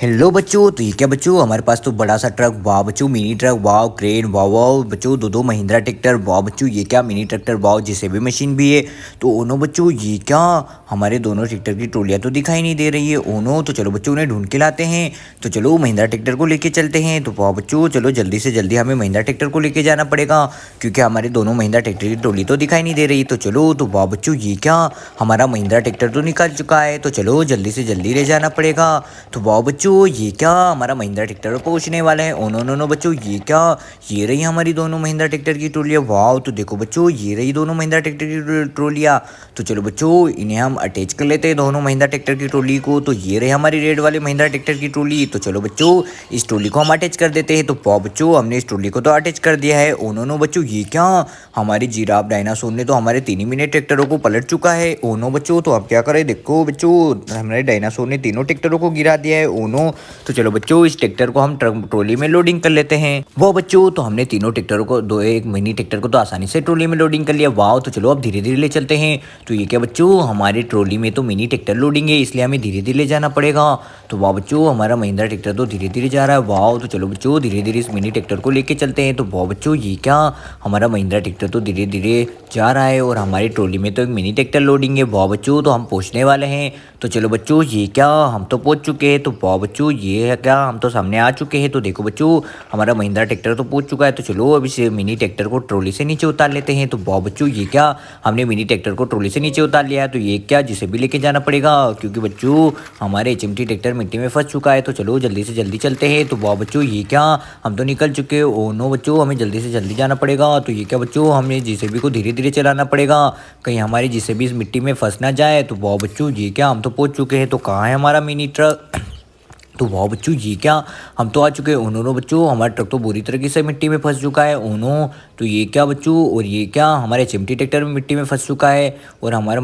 Hello बच्चों, तो ये क्या बच्चों, हमारे पास तो बड़ा सा ट्रक, वाह बच्चों, मिनी ट्रक, वाह क्रेन, वाह वाह बच्चों, दो दो महिंद्रा ट्रैक्टर, वाह बच्चों, ये क्या मिनी ट्रैक्टर, वाह जेसीबी मशीन भी है। तो ओनो बच्चों, ये क्या, हमारे दोनों ट्रैक्टर की ट्रॉलियाँ तो दिखाई नहीं दे रही है ओनो। तो चलो बच्चों, उन्हें ढूंढ के लाते हैं। तो चलो महिंद्रा ट्रैक्टर को लेके चलते हैं। तो वाह बच्चों, चलो जल्दी से जल्दी हमें महिंद्रा ट्रैक्टर को लेके जाना पड़ेगा, क्योंकि हमारे दोनों महिंद्रा ट्रैक्टर की ट्रॉली तो दिखाई नहीं दे रही। तो चलो, तो वाह बच्चों, ये क्या, हमारा महिंद्रा ट्रैक्टर तो निकल चुका है। तो चलो जल्दी से जल्दी ले जाना पड़ेगा। तो वाह बच्चों, ये क्या, हमारा महिंद्रा ट्रैक्टर पहुंचने वाला है। ओ नो नो नो बच्चों, ये क्या, ये रही हमारी दोनों महिंद्रा ट्रैक्टर की ट्रॉलियाँ। वाह, तो देखो बच्चों, ये रही दोनों महिंद्रा ट्रैक्टर की ट्रॉलियाँ। तो चलो बच्चों, इन्हें हम अटैच कर लेते हैं, दोनों महिंद्रा ट्रैक्टर की ट्रॉली को। तो ये रही हमारी रेड वाले महिंद्रा ट्रैक्टर की ट्रॉली। तो चलो बच्चों, इस ट्रॉली को हम अटैच कर देते हैं। तो वाह बच्चों, हमने इस ट्रॉली को तो अटैच कर दिया है। ओ नो नो बच्चों, ये क्या, हमारी जिराफ डायनासोर ने तो हमारे 3 ही मिनट ट्रैक्टरों को पलट चुका है। ओ नो बच्चों, तो अब क्या करें, देखो बच्चों, हमारे डायनासोर ने तीनों ट्रैक्टरों को गिरा दिया है। ओ नो, तो चलो बच्चों, इस ट्रैक्टर को हम ट्रक ट्रॉली में लोडिंग कर लेते हैं। वो बच्चों, तो हमने तीनों ट्रैक्टरों को, दो एक मिनी ट्रैक्टर को तो आसानी से ट्रॉली में लोडिंग कर लिया। वाह, तो चलो अब धीरे धीरे ले चलते हैं। तो ये क्या बच्चों, हमारे ट्रॉली में तो मिनी ट्रैक्टर लोडिंग है, इसलिए हमें धीरे धीरे ले जाना पड़ेगा। तो वाह बच्चों, हमारा महिंद्रा ट्रैक्टर तो धीरे धीरे जा रहा है। वाह, तो चलो बच्चों, धीरे धीरे इस मिनी ट्रैक्टर को लेके चलते हैं। तो वाह बच्चों, ये क्या, हमारा महिंद्रा ट्रैक्टर तो धीरे धीरे जा रहा है, और हमारी ट्रॉली में तो एक मिनी ट्रैक्टर लोडिंग है। वाह बच्चों, तो हम पहुंचने वाले हैं। तो चलो बच्चों, ये क्या, हम तो पहुंच चुके हैं। तो वाह बच्चों, ये है क्या, हम तो सामने आ चुके हैं। तो देखो बच्चों, हमारा महिंद्रा ट्रैक्टर तो पहुंच चुका है। तो चलो अब इस मिनी ट्रैक्टर को ट्रॉली से नीचे उतार लेते हैं। तो वाह बच्चों, ये क्या, हमने मिनी ट्रैक्टर को ट्रॉली से नीचे उतार लिया है। तो ये क्या, जिसे भी लेके जाना पड़ेगा, क्योंकि बच्चों हमारे एचएमटी ट्रैक्टर मिट्टी में फंस चुका है। तो चलो जल्दी से जल्दी चलते हैं। तो वाह बच्चों, ये क्या, हम तो निकल चुके हैं। ओ नो बच्चों, हमें जल्दी से जल्दी जाना पड़ेगा। तो ये क्या बच्चों, हमें जेसीबी को धीरे धीरे चलाना पड़ेगा, कहीं हमारी जेसीबी इस मिट्टी में फंस ना जाए। तो वाह बच्चों, ये क्या, हम तो पहुंच चुके हैं। तो कहाँ है हमारा मिनी ट्रक। तो वाह बच्चों, ये क्या, हम तो आ चुके हैं। ओनो बच्चों, हमारा ट्रक तो बुरी तरीके से मिट्टी में फंस चुका है। ओनो, तो ये क्या बच्चों, और ये क्या, हमारे चिमटी ट्रैक्टर में मिट्टी में फंस चुका है, और हमारा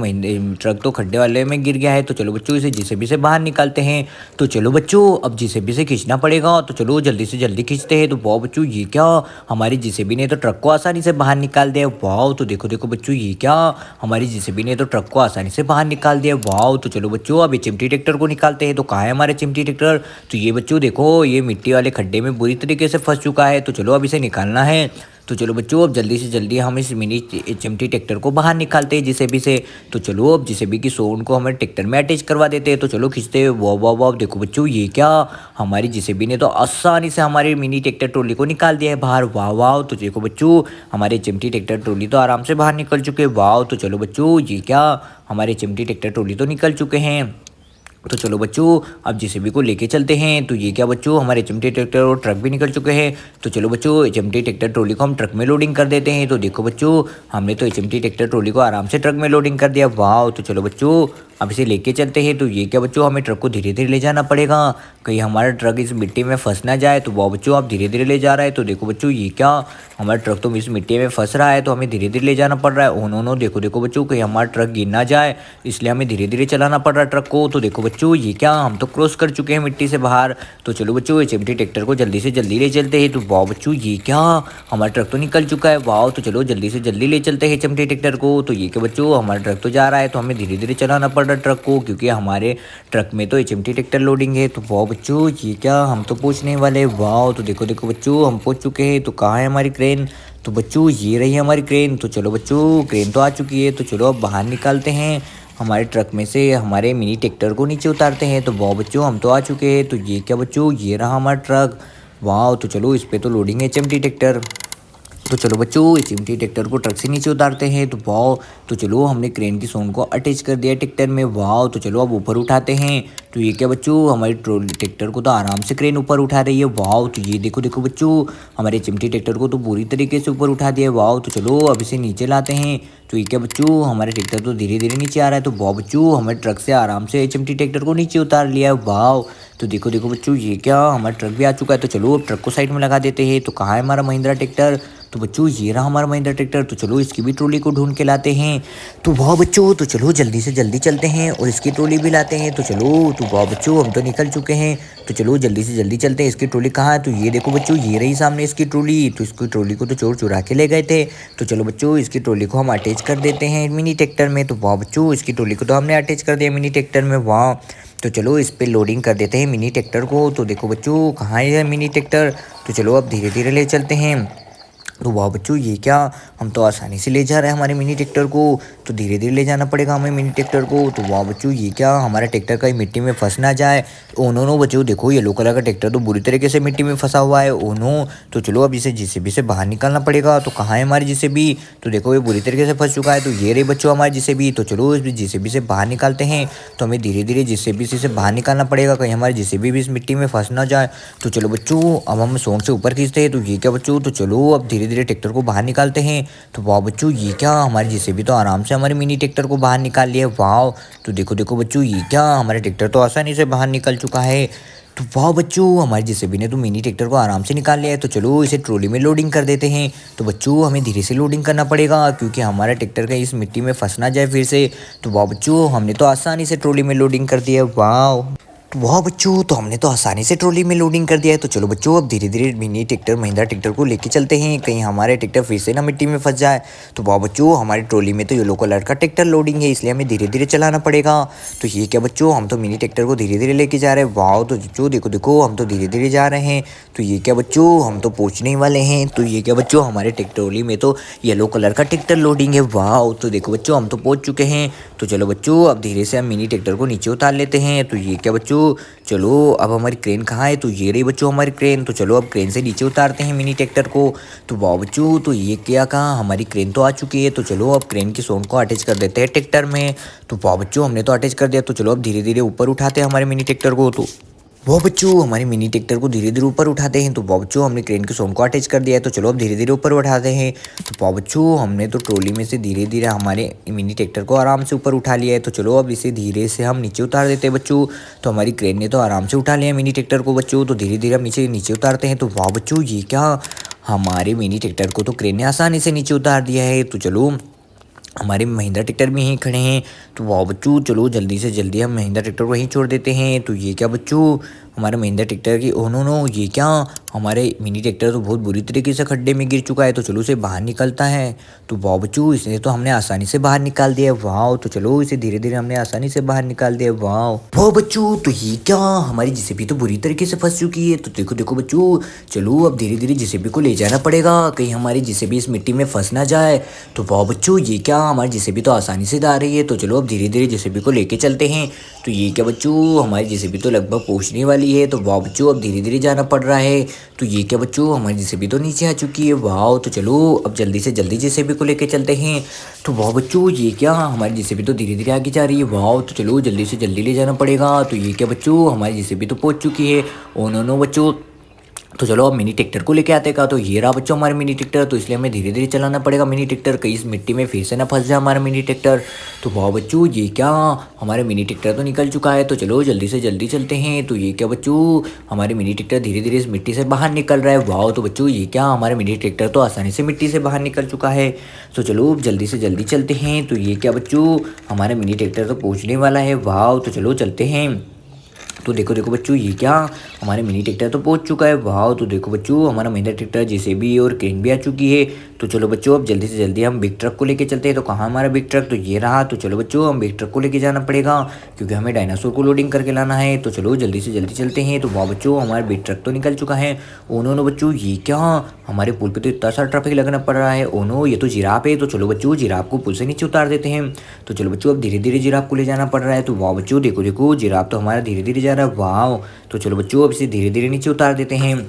ट्रक तो खड्डे वाले में गिर गया है। तो चलो बच्चों, इसे जेसीबी से बाहर निकालते हैं। तो चलो बच्चों, अब जेसीबी से खींचना पड़ेगा। तो चलो जल्दी से जल्दी खींचते हैं। तो वाह बच्चों, ये क्या, हमारी जेसीबी ने तो ट्रक को आसानी से बाहर निकाल दिया। वाह, तो देखो देखो बच्चों, ये क्या, हमारी जेसीबी ने तो ट्रक को आसानी से बाहर निकाल दिया। वाह, तो चलो बच्चों, अब ये चिमटी ट्रैक्टर को निकालते हैं। तो कहाँ है हमारे चिमटी ट्रैक्टर। तो ये बच्चों देखो, ये मिट्टी वाले खड्डे में बुरी तरीके से फंस चुका है। तो चलो अब इसे निकालना है। तो चलो बच्चों, अब जल्दी से जल्दी हम इस मिनी चिमटी ट्रैक्टर को बाहर निकालते हैं जेसीबी से। तो चलो अब जेसीबी की सोन को हमें ट्रैक्टर में अटैच करवा देते हैं। तो चलो खींचते हैं। वाह वाह वाह, देखो बच्चों, ये क्या, हमारी जेसीबी ने तो आसानी से हमारी मिनी ट्रैक्टर ट्रॉली को निकाल दिया है बाहर। वाह वाह, तो देखो बच्चों, हमारे चिमटी ट्रैक्टर ट्रॉली तो आराम से बाहर निकल चुके हैं। वाह, तो चलो बच्चों, ये क्या, हमारे चिमटी ट्रैक्टर ट्रॉली तो निकल चुके हैं। तो चलो बच्चों, अब जेसीबी को लेके चलते हैं। तो ये क्या बच्चों, हमारे चिमटे ट्रैक्टर और ट्रक भी निकल चुके हैं। तो चलो बच्चों, चिमटे ट्रैक्टर ट्रॉली को हम ट्रक में लोडिंग कर देते हैं। तो देखो बच्चों, हमने तो चिमटी ट्रैक्टर ट्रॉली को आराम से ट्रक में लोडिंग कर दिया। वाह, तो चलो बच्चों, अब इसे लेके चलते हैं। तो ये क्या बच्चों, हमें ट्रक को धीरे धीरे ले जाना पड़ेगा, कहीं हमारा ट्रक इस मिट्टी में फंस ना जाए। तो वाह बच्चों, आप धीरे धीरे ले जा रहा है। तो देखो बच्चों, ये क्या, हमारा ट्रक तो इस मिट्टी में फंस रहा है, तो हमें धीरे धीरे ले जाना पड़ रहा है। ओ नो नो, देखो देखो बच्चों, कहीं हमारा ट्रक गिर ना जाए, इसलिए हमें धीरे धीरे चलाना पड़ रहा है ट्रक को। तो देखो बच्चों, ये क्या, हम तो क्रॉस कर चुके हैं मिट्टी से बाहर। तो चलो बच्चों, ये चिमटी ट्रैक्टर को जल्दी से जल्दी ले चलते हैं। तो वाह बच्चों, ये क्या, हमारा ट्रक तो निकल चुका है। वाह, तो चलो जल्दी से जल्दी ले चलते हैं चिमटी ट्रैक्टर को। तो ये क्या बच्चों, हमारा ट्रक तो जा रहा है, तो हमें धीरे धीरे चलाना पड़ रहा है ट्रक को, क्योंकि हमारे ट्रक में तो चिमटी ट्रैक्टर लोडिंग है। तो वाह बच्चों, ये क्या, हम तो पहुंचने वाले। वाह, तो देखो देखो बच्चों, हम पहुंच चुके हैं। तो कहाँ है हमारी क्रेन। तो बच्चों, ये रही हमारी क्रेन। तो चलो बच्चों, क्रेन तो आ चुकी है। तो चलो अब बाहर निकालते हैं, हमारे ट्रक में से हमारे मिनी ट्रैक्टर को नीचे उतारते हैं। तो वाह बच्चों, हम तो आ चुके हैं। तो ये क्या बच्चों, ये रहा हमारा ट्रक। वाह, तो चलो इस पे तो लोडिंग है चिमटी ट्रैक्टर। तो चलो बच्चों, इस चिमटी ट्रैक्टर को ट्रक से नीचे उतारते हैं। तो वाह, तो चलो हमने क्रेन की सोन को अटैच कर दिया ट्रैक्टर में। वाह, तो चलो अब ऊपर उठाते हैं। तो ये क्या बच्चों, हमारी ट्रैक्टर को तो आराम से क्रेन ऊपर उठा रही है। वाह, तो ये देखो देखो बच्चों, हमारे चिमटी ट्रैक्टर को तो पूरी तरीके से ऊपर उठा दिया है। वाह, तो चलो अब इसे नीचे लाते हैं। तो ये क्या बच्चों, हमारे ट्रैक्टर तो धीरे धीरे नीचे आ रहा है। तो वाह बच्चों, हमारे ट्रक से आराम से चिमटी ट्रैक्टर को नीचे उतार लिया है। वाह, तो देखो देखो बच्चों, ये क्या, हमारा ट्रक भी आ चुका है। तो चलो अब ट्रक को साइड में लगा देते हैं। तो कहाँ है हमारा महिंद्रा ट्रैक्टर। तो बच्चों, ये रहा हमारा महिंद्रा ट्रैक्टर। तो चलो इसकी भी ट्रॉली को ढूंढ के लाते हैं। तो वाह बच्चों, तो चलो जल्दी से जल्दी चलते हैं और इसकी ट्रॉली भी लाते हैं। तो चलो, तो वाह बच्चों, हम तो निकल चुके हैं। तो चलो जल्दी से जल्दी चलते हैं। इसकी ट्रॉली कहाँ है। तो ये देखो बच्चों, ये रही सामने इसकी ट्रॉली। तो इसकी ट्रॉली को तो चोर चुरा के ले गए थे। तो चलो बच्चों, इसकी ट्रॉली को हम अटैच कर देते हैं मिनी ट्रैक्टर में। तो वाह बच्चों, इसकी ट्रॉली को तो हमने अटैच कर दिया मिनी ट्रैक्टर में। वाह, तो चलो इस पे लोडिंग कर देते हैं मिनी ट्रैक्टर को। तो देखो बच्चों कहाँ है यह मिनी ट्रैक्टर। तो चलो अब धीरे धीरे ले चलते हैं। तो वाह बच्चों ये क्या, हम तो आसानी से ले जा रहे हैं हमारे मिनी ट्रैक्टर को। तो धीरे धीरे ले जाना पड़ेगा हमें मिनी ट्रैक्टर को। तो वाह बच्चों ये क्या, हमारा ट्रैक्टर कहीं मिट्टी में फंस ना जाए। ओ नो नो बच्चों, देखो येलो कलर का ट्रैक्टर तो बुरी तरीके से मिट्टी में फंसा हुआ है। Oh no. तो चलो अब इसे जेसीबी से बाहर निकालना पड़ेगा। तो कहाँ है हमारी जेसीबी। तो देखो ये बुरी तरीके से फंस चुका है। तो ये रही बच्चों हमारी जेसीबी। तो चलो इस जेसीबी से बाहर निकालते हैं। तो हमें धीरे धीरे जेसीबी से बाहर निकालना पड़ेगा, कहीं हमारी जेसीबी भी इस मिट्टी में फंस ना जाए। तो चलो बच्चों अब हम सोंड से ऊपर खींचते हैं। तो ये क्या बच्चों, तो चलो अब धीरे धीरे ट्रैक्टर को बाहर निकालते हैं। तो वाह बच्चों ये क्या, हमारी जेसीबी तो आराम से हमारे मिनी ट्रैक्टर को बाहर निकाल लिया। वाह। तो देखो देखो बच्चों ये क्या, हमारा ट्रैक्टर तो आसानी से बाहर निकल चुका है। तो वाह बच्चों हमारी जेसीबी ने तो मिनी ट्रैक्टर को आराम से निकाल लिया है। तो चलो इसे ट्रॉली में लोडिंग कर देते हैं। तो बच्चों हमें धीरे से लोडिंग करना पड़ेगा, क्योंकि हमारा ट्रैक्टर का इस मिट्टी में फंस ना जाए फिर से। तो वाह बच्चों हमने तो आसानी से ट्रॉली में लोडिंग कर दिया। वाह। तो वाह बच्चों, तो हमने तो आसानी से ट्रॉली में लोडिंग कर दिया है। तो चलो बच्चों अब धीरे धीरे मिनी ट्रैक्टर महिंद्रा ट्रैक्टर को लेके चलते हैं, कहीं हमारे ट्रैक्टर फिर से ना मिट्टी में फंस जाए। तो वाह बच्चों हमारी ट्रॉली में तो येलो कलर का ट्रैक्टर लोडिंग है, इसलिए हमें धीरे धीरे चलाना पड़ेगा। तो ये क्या बच्चों, हम तो मिनी ट्रैक्टर को धीरे धीरे लेके जा रहे हैं। वाह। तो बच्चों देखो देखो हम तो धीरे धीरे जा रहे हैं। तो ये क्या बच्चों, हम तो पहुंचने ही वाले हैं। तो ये क्या बच्चों, हमारे ट्रैक्टरोली में तो येलो कलर का ट्रैक्टर लोडिंग है। वाह। तो देखो बच्चों हम तो पहुंच चुके हैं। तो चलो बच्चों अब धीरे से हम मिनी ट्रैक्टर को नीचे उतार लेते हैं। तो ये क्या बच्चों, चलो अब हमारी क्रेन कहाँ है। तो ये रही बच्चों हमारी क्रेन। तो चलो अब क्रेन से नीचे उतारते हैं मिनी ट्रैक्टर को। तो वाह बच्चों, तो ये क्या कहा, हमारी क्रेन तो आ चुकी है। तो चलो अब क्रेन की सोंड को अटैच कर देते हैं ट्रैक्टर में। तो वाह बच्चों हमने तो अटैच कर दिया। तो चलो अब धीरे धीरे ऊपर उठाते हैं हमारे मिनी ट्रैक्टर को। तो वाह बच्चों हमारे मिनी ट्रैक्टर को धीरे धीरे ऊपर उठाते हैं। तो वाह बच्चों हमने क्रेन के सोंड को अटैच कर दिया है। तो चलो अब धीरे धीरे ऊपर उठाते हैं। तो वाह बच्चों हमने तो ट्रॉली में से धीरे धीरे हमारे मिनी ट्रैक्टर को आराम से ऊपर उठा लिया है। तो चलो अब इसे धीरे से हम नीचे उतार देते हैं बच्चों। तो हमारी क्रेन ने तो आराम से उठा लिया मिनी ट्रैक्टर को बच्चों। तो धीरे धीरे हम नीचे नीचे उतारते हैं। तो वाह बच्चों ये क्या, हमारे मिनी ट्रैक्टर को तो क्रेन ने आसानी से नीचे उतार दिया है। तो चलो हमारे महिंद्रा ट्रैक्टर भी यहीं खड़े हैं। तो वाह बच्चों चलो जल्दी से जल्दी हम महिंद्रा ट्रैक्टर को यहीं छोड़ देते हैं। तो ये क्या बच्चों, हमारे महिंद्रा ट्रैक्टर की, ओ नो नो ये क्या, हमारे मिनी ट्रैक्टर तो बहुत बुरी तरीके से खड्डे में गिर चुका है। तो चलो उसे बाहर निकलता है। तो वाह बच्चों इसे तो हमने आसानी से बाहर निकाल दिया। वाह। तो चलो इसे धीरे धीरे हमने आसानी से बाहर निकाल दिया। वाह। वाह बच्चों, तो ये क्या, हमारी जेसीबी तो बुरी तरीके से फंस चुकी है। तो देखो देखो बच्चों, चलो अब धीरे धीरे जेसीबी को ले जाना पड़ेगा, कहीं हमारी जेसीबी इस मिट्टी में फंस ना जाए। तो वाह बच्चों ये क्या, हमारी जेसीबी तो आसानी से जा रही है। तो चलो अब धीरे धीरे जेसीबी को लेके चलते हैं। तो ये क्या बच्चों, हमारी जेसीबी तो लगभग पहुंचने वाली है। तो वाह बच्चों अब धीरे धीरे जाना पड़ रहा है। तो ये क्या बच्चों, हमारी जेसीबी तो नीचे आ चुकी है। वाह। तो चलो अब जल्दी से जल्दी जेसीबी को लेके चलते हैं। तो वाह बच्चों ये क्या, हमारी जेसीबी तो धीरे धीरे आगे जा रही है। वाह। तो चलो जल्दी से जल्दी ले जाना पड़ेगा। तो ये क्या बच्चों, हमारी जेसीबी तो पहुंच चुकी है। ओ नो नो बच्चों, तो चलो अब मिनी ट्रैक्टर को लेके आते का। तो ये रहा बच्चों हमारे मिनी ट्रैक्टर। तो इसलिए हमें धीरे धीरे चलाना पड़ेगा मिनी ट्रैक्टर, कहीं इस मिट्टी में फिर से ना फंस जाए हमारा मिनी ट्रैक्टर। तो वाह बच्चों ये क्या, हमारे मिनी ट्रैक्टर तो निकल चुका है। तो चलो जल्दी से जल्दी चलते हैं। तो ये क्या बच्चों, हमारे मिनी ट्रैक्टर धीरे धीरे इस मिट्टी से बाहर निकल रहा है। वाह। तो बच्चों ये क्या, हमारे मिनी ट्रैक्टर तो आसानी से मिट्टी से बाहर निकल चुका है। तो चलो जल्दी से जल्दी चलते हैं। तो ये क्या बच्चों, हमारा मिनी ट्रैक्टर तो पहुँचने वाला है। वाह। तो चलो चलते हैं। तो देखो देखो बच्चों ये क्या, हमारे मिनी ट्रैक्टर तो पहुंच चुका है। वाह। तो देखो बच्चों हमारा महिंद्रा ट्रैक्टर जेसीबी और क्रेन भी आ चुकी है। तो चलो बच्चों अब जल्दी से जल्दी हम बिग ट्रक को लेके चलते हैं। तो कहाँ हमारा बिग ट्रक, तो ये रहा। तो चलो बच्चों हम बिग ट्रक को लेके जाना पड़ेगा, क्योंकि हमें डायनासोर को लोडिंग करके लाना है। तो चलो जल्दी से जल्दी चलते हैं। तो वाह बच्चों हमारा बिग ट्रक तो निकल चुका है। ओनो बच्चों ये क्या, हमारे पुल पे तो इतना सारा ट्रैफिक लगना पड़ रहा है। ओनो ये तो जिराफ है। तो चलो बच्चों जिराफ को पुल से नीचे उतार देते हैं। तो चलो बच्चों अब धीरे धीरे जिराफ को ले जाना पड़ रहा है। तो वाह बच्चों देखो देखो जिराफ तो हमारा धीरे धीरे जा रहा है। वाह। तो चलो बच्चों अब इसे धीरे धीरे नीचे उतार देते हैं।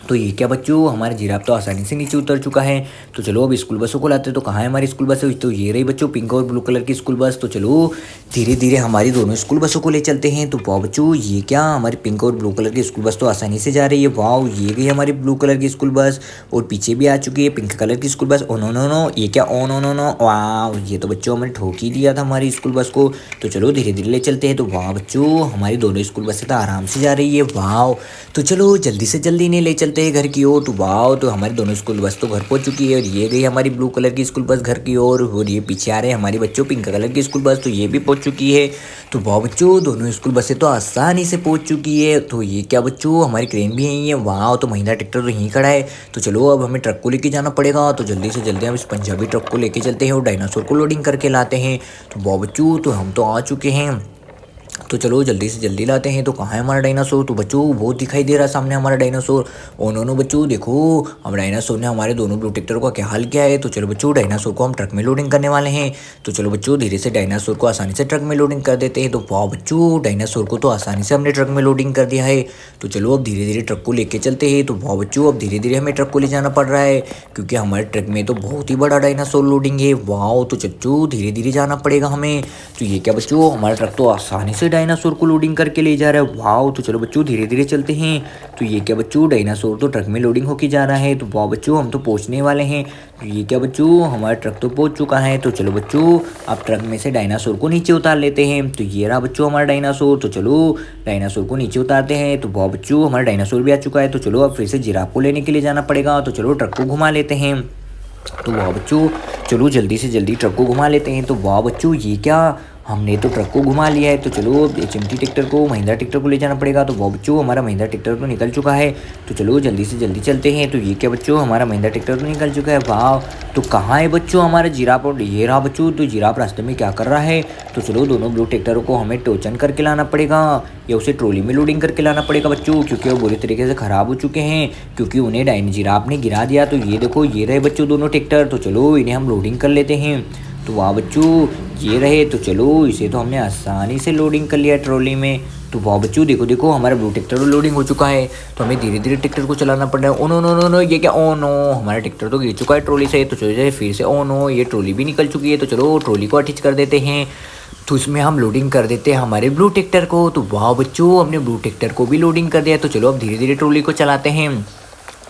तो ये क्या बच्चों, हमारा जिराफ तो आसानी से नीचे उतर चुका है। तो चलो अब स्कूल बसों को लाते हैं। तो कहाँ है हमारी स्कूल बस, तो ये रही बच्चों पिंक और ब्लू कलर की स्कूल बस। तो चलो धीरे धीरे हमारी दोनों स्कूल बसों को ले चलते हैं। तो वाह बच्चों ये क्या, हमारी पिंक और ब्लू कलर की स्कूल बस तो आसानी से जा रही है। वाह। ये गई हमारी ब्लू कलर की स्कूल बस, और पीछे भी आ चुकी है पिंक कलर की स्कूल बस। ओ नो नो नो ये क्या, ओ नो नो नो, वाह ये तो बच्चों हमने ठोक ही दिया था हमारी स्कूल बस को। तो चलो धीरे धीरे ले चलते हैं। तो वाह बच्चों हमारी दोनों स्कूल बसें तो आराम से जा रही है। वाह। तो चलो जल्दी से जल्दी इन्हें ले चलते हैं घर की ओर। तो वाह। तो हमारी दोनों स्कूल बस तो घर पहुंच चुकी है, और ये गई हमारी ब्लू कलर की स्कूल बस घर की ओर, और ये पीछे आ रहे हैं हमारे बच्चों पिंक कलर की स्कूल बस। तो ये भी पहुंच चुकी है। तो वाह बच्चों दोनों स्कूल बसें तो आसानी से पहुंच चुकी है। तो ये क्या बच्चों, हमारी क्रेन भी यहीं है। वाह। तो महिंद्रा ट्रैक्टर तो यहीं खड़ा है। तो चलो अब हमें ट्रक को लेके जाना पड़ेगा। तो जल्दी से जल्दी हम इस पंजाबी ट्रक को लेके चलते हैं और डायनासोर को लोडिंग करके लाते हैं। तो वाह बच्चों तो हम तो आ चुके हैं तो चलो जल्दी से जल्दी लाते हैं। तो कहाँ है हमारा डायनासोर? तो बच्चों वो दिखाई दे रहा है सामने हमारा डायनासोर। ओ नो नो बच्चों देखो, अब डायनासोर ने हमारे दोनों ब्लू टेक्टर का क्या हाल किया है। तो चलो बच्चों डायनासोर को हम ट्रक में लोडिंग करने वाले हैं। तो चलो बच्चों धीरे से डायनासोर को आसानी से ट्रक में लोडिंग कर देते हैं। तो वाह बच्चों, डायनासोर को तो आसानी से हमने ट्रक में लोडिंग कर दिया है। तो चलो अब धीरे धीरे ट्रक को लेके चलते हैं। तो वाह बच्चों, अब धीरे धीरे हमें ट्रक को ले जाना पड़ रहा है, क्योंकि हमारे ट्रक में तो बहुत ही बड़ा डायनासोर लोडिंग है। वाह, तो चच्चू धीरे धीरे जाना पड़ेगा हमें। तो ये क्या बच्चों, हमारा ट्रक तो आसानी से डायनासोर को लोडिंग करके ले जा रहा है। वाह, तो चलो बच्चों धीरे धीरे चलते हैं। तो ये क्या बच्चों, डायनासोर तो ट्रक में लोडिंग होके जा रहा है। तो वाह बच्चों, हम तो पहुंचने वाले हैं। तो ये क्या बच्चों, हमारा ट्रक तो पहुंच चुका है। तो चलो बच्चों, अब ट्रक में से डायनासोर को नीचे उतार लेते हैं। तो ये रहा बच्चों हमारा डायनासोर। तो चलो डायनासोर को नीचे उतारते हैं। तो वाह बच्चों, हमारा डायनासोर भी आ चुका है। तो चलो अब फिर से जिराफ को लेने के लिए जाना पड़ेगा। तो चलो ट्रक को घुमा लेते हैं। तो वाह बच्चों, चलो जल्दी से जल्दी ट्रक को घुमा लेते हैं। तो वाह बच्चों, ये क्या, हमने तो ट्रक को घुमा लिया है। तो चलो अब एचएमटी ट्रैक्टर को, महिंद्रा ट्रैक्टर को ले जाना पड़ेगा। तो वाह बच्चों, हमारा महिंद्रा ट्रैक्टर तो निकल चुका है। तो चलो जल्दी से जल्दी चलते हैं। तो ये क्या बच्चों, हमारा महिंद्रा ट्रैक्टर तो निकल चुका है। वाह, तो कहाँ है बच्चों हमारा जिराफ? और ये रहा बच्चों। तो जिराफ रास्ते में क्या कर रहा है? तो चलो दोनों ब्लू ट्रैक्टरों को हमें टोचन करके लाना पड़ेगा, या उसे ट्रॉली में लोडिंग करके लाना पड़ेगा बच्चों, क्योंकि वो बुरी तरीके से ख़राब हो चुके हैं, क्योंकि उन्हें जिराफ ने गिरा दिया। तो ये देखो, ये रहे बच्चों दोनों ट्रैक्टर। तो चलो इन्हें हम लोडिंग कर लेते हैं। तो वाह बच्चों, ये रहे। तो चलो इसे तो हमने आसानी से लोडिंग कर लिया ट्रॉली में। तो वाह बच्चों, देखो देखो हमारा ब्लू ट्रैक्टर तो लोडिंग हो चुका है। तो हमें धीरे धीरे ट्रैक्टर को चलाना पड़ रहा है। Oh no no no no, ये क्या, ओ नो, हमारा ट्रैक्टर तो गिर चुका है ट्रॉली से। तो चलो जाए फिर से, ओ नो, ये ट्रॉली भी निकल चुकी है। तो चलो ट्रॉली को अटैच कर देते हैं। तो इसमें हम लोडिंग कर देते हैं हमारे ब्लू ट्रैक्टर को। तो वाह बच्चों, हमने ब्लू ट्रैक्टर को भी लोडिंग कर दिया। तो चलो अब धीरे धीरे ट्रॉली को चलाते हैं।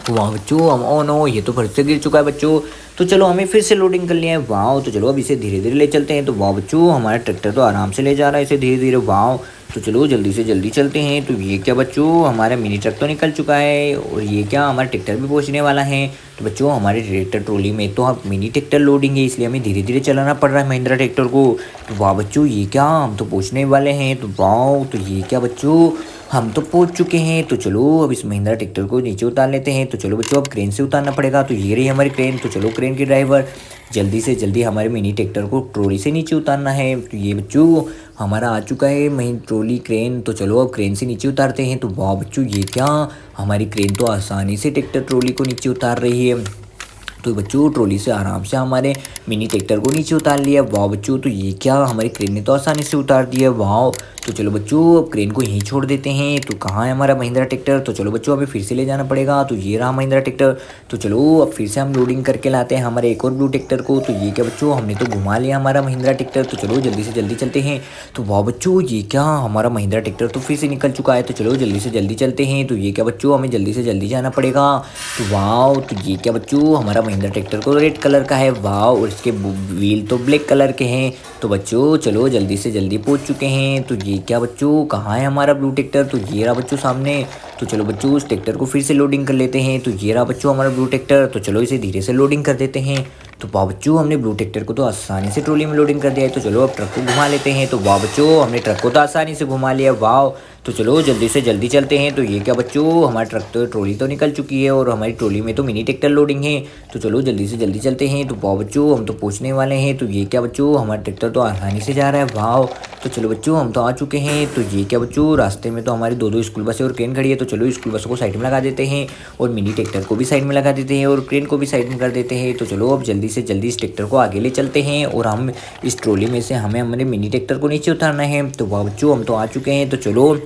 तो वाह बच्चों, हम, ओ नो, ये तो फिर से गिर चुका है बच्चों। तो चलो हमें फिर से लोडिंग कर लिया है। वाह, तो चलो अब इसे धीरे धीरे ले चलते हैं। तो वाह बच्चों, हमारा ट्रैक्टर तो आराम से ले जा रहा है इसे धीरे धीरे। वाह, तो चलो जल्दी से जल्दी चलते हैं। तो ये क्या बच्चों, हमारा मिनी ट्रक तो निकल चुका है, और ये क्या, हमारा ट्रैक्टर भी पहुंचने वाला है। तो बच्चों हमारे ट्रैक्टर ट्रॉली में तो हम मिनी ट्रैक्टर लोडिंग है, इसलिए हमें धीरे धीरे चलाना पड़ रहा है महिंद्रा ट्रैक्टर को। तो वाह बच्चों, ये क्या, हम तो पहुंचने वाले हैं। तो वाह, तो ये क्या बच्चों, हम तो पहुंच चुके हैं। तो चलो अब इस महिंद्रा ट्रैक्टर को नीचे उतार लेते हैं। तो चलो बच्चों, अब क्रेन से उतारना पड़ेगा। तो ये रही हमारी क्रेन। तो चलो क्रेन के ड्राइवर, जल्दी से जल्दी हमारे मिनी ट्रैक्टर को ट्रॉली से नीचे उतारना है। तो ये बच्चों हमारा आ चुका है ट्रॉली क्रेन। तो चलो अब क्रेन से नीचे उतारते हैं। तो वाह बच्चों, ये क्या, हमारी क्रेन तो आसानी से ट्रैक्टर ट्रॉली को नीचे उतार रही है। तो बच्चों ट्रॉली से आराम से हमारे मिनी ट्रैक्टर को नीचे उतार लिया। वाह बच्चों, तो ये क्या, हमारी क्रेन ने तो आसानी से उतार दिया। वाह, तो चलो बच्चों अब क्रेन को यहीं छोड़ देते हैं। तो कहाँ है हमारा महिंद्रा ट्रैक्टर? तो चलो बच्चों, हमें फिर से ले जाना पड़ेगा। तो ये रहा महिंद्रा ट्रैक्टर। तो चलो अब फिर से हम लोडिंग करके लाते हैं हमारे एक और ब्लू ट्रैक्टर को। तो ये क्या बच्चों, हमने तो घुमा लिया हमारा महिंद्रा ट्रैक्टर। तो चलो जल्दी से जल्दी चलते हैं। तो वाह बच्चों, ये क्या, हमारा महिंद्रा ट्रैक्टर तो फिर से निकल चुका है। तो चलो जल्दी से जल्दी चलते हैं। तो ये क्या बच्चों, हमें जल्दी से जल्दी जाना पड़ेगा। तो वाह, तो ये क्या बच्चों, हमारा महिंद्रा ट्रैक्टर को रेड कलर का है। वाह, और इसके व्हील तो ब्लैक कलर के हैं। तो बच्चों चलो जल्दी से जल्दी पहुंच चुके हैं। तो ये क्या बच्चों, कहाँ है हमारा ब्लू ट्रैक्टर? तो ये रहा बच्चों सामने। तो चलो बच्चों उस ट्रैक्टर को फिर से लोडिंग कर लेते हैं। तो ये रहा बच्चों हमारा ब्लू ट्रैक्टर। तो चलो इसे धीरे से लोडिंग कर देते हैं। तो वाह बच्चों, हमने ब्लू ट्रैक्टर को तो आसानी से ट्रॉली में लोडिंग कर दिया है। तो चलो अब ट्रक को घुमा लेते हैं। तो वाह बच्चों, हमने ट्रक को तो आसानी से घुमा लिया। वाह, तो चलो जल्दी से जल्दी चलते हैं। तो ये क्या बच्चों, हमारा ट्रक तो ट्रॉली तो निकल चुकी है, और हमारी ट्रॉली में तो मिनी ट्रैक्टर लोडिंग है। तो चलो जल्दी से जल्दी चलते हैं। तो वाह बच्चों, हम तो पहुंचने वाले हैं। तो ये क्या बच्चों, हमारा ट्रैक्टर तो आसानी से जा रहा है। वाह, तो चलो बच्चों हम तो आ चुके हैं। तो ये क्या बच्चों, रास्ते में तो हमारी दो दो स्कूल बसें और क्रेन खड़ी है। तो चलो स्कूल बसों को साइड में लगा देते हैं, और मिनी ट्रैक्टर को भी साइड में लगा देते हैं, और क्रेन को भी साइड में कर देते हैं। तो चलो अब जल्दी से जल्दी इस ट्रैक्टर को आगे ले चलते हैं, और हम इस ट्रॉली में से हमें हमारे मिनी ट्रैक्टर को नीचे उतारना है। तो वाह बच्चों, हम तो आ चुके हैं। तो चलो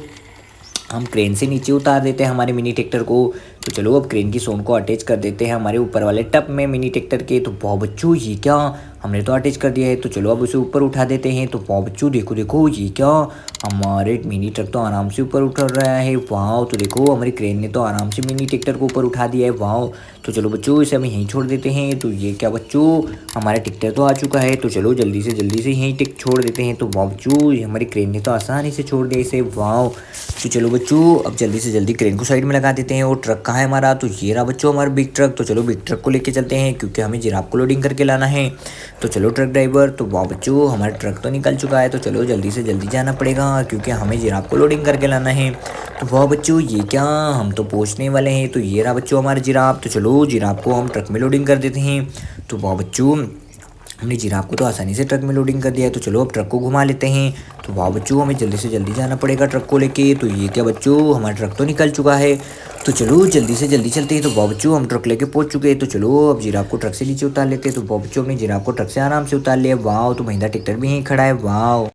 हम क्रेन से नीचे उतार देते हैं हमारे मिनी ट्रैक्टर को। तो चलो अब क्रेन की सोन को अटैच कर देते हैं हमारे ऊपर वाले टप में मिनी ट्रैक्टर के। तो वाह बच्चों, ये क्या, हमने तो अटैच कर दिया है। तो चलो अब उसे ऊपर उठा देते हैं। तो वाह बच्चों, देखो देखो, ये क्या, हमारे मिनी ट्रक तो आराम से ऊपर उठ रहा है। वाह, तो देखो हमारी क्रेन ने तो आराम से मिनी ट्रैक्टर को ऊपर उठा दिया है। वाह, तो चलो बच्चों इसे हम यहीं छोड़ देते हैं। तो ये क्या बच्चों, हमारा ट्रैक्टर तो आ चुका है। तो चलो जल्दी से यहीं टिक छोड़ देते हैं। तो वाह बच्चों, हमारी क्रेन ने तो आसानी से छोड़ दिया इसे। वाह, तो चलो बच्चों अब जल्दी से जल्दी क्रेन को साइड में लगा देते हैं। और ट्रक कहाँ है हमारा? तो ये रहा बच्चों हमारा बिग ट्रक। तो चलो बिग ट्रक को लेके चलते हैं, क्योंकि हमें जिराफ को लोडिंग करके लाना है। तो चलो ट्रक ड्राइवर। तो वाह बच्चों, हमारा ट्रक तो निकल चुका है। तो चलो जल्दी से जल्दी जाना पड़ेगा, क्योंकि हमें जिराफ को लोडिंग करके लाना है। तो वाह बच्चों, ये क्या, हम तो पहुँचने वाले हैं। तो ये रहा बच्चों हमारा जिराफ। तो चलो जिराफ को हम ट्रक में लोडिंग कर देते हैं। तो वाह बच्चों, हमने जिराफ को तो आसानी से ट्रक में लोडिंग कर दिया है, तो चलो अब ट्रक को घुमा लेते हैं। तो वाह बच्चों, हमें जल्दी से जल्दी जाना पड़ेगा ट्रक को लेके। तो ये क्या बच्चों, हमारा ट्रक तो निकल चुका है। तो चलो जल्दी से जल्दी चलते हैं। तो वाह बच्चों, हम ट्रक लेके पहुंच चुके हैं। तो चलो अब जिराफ को ट्रक से नीचे उतार लेते हैं। तो वाह बच्चों, हमने जिराफ को ट्रक से आराम से उतार लिया। वाह, तो महिंद्रा ट्रैक्टर भी यहीं खड़ा है। वाह।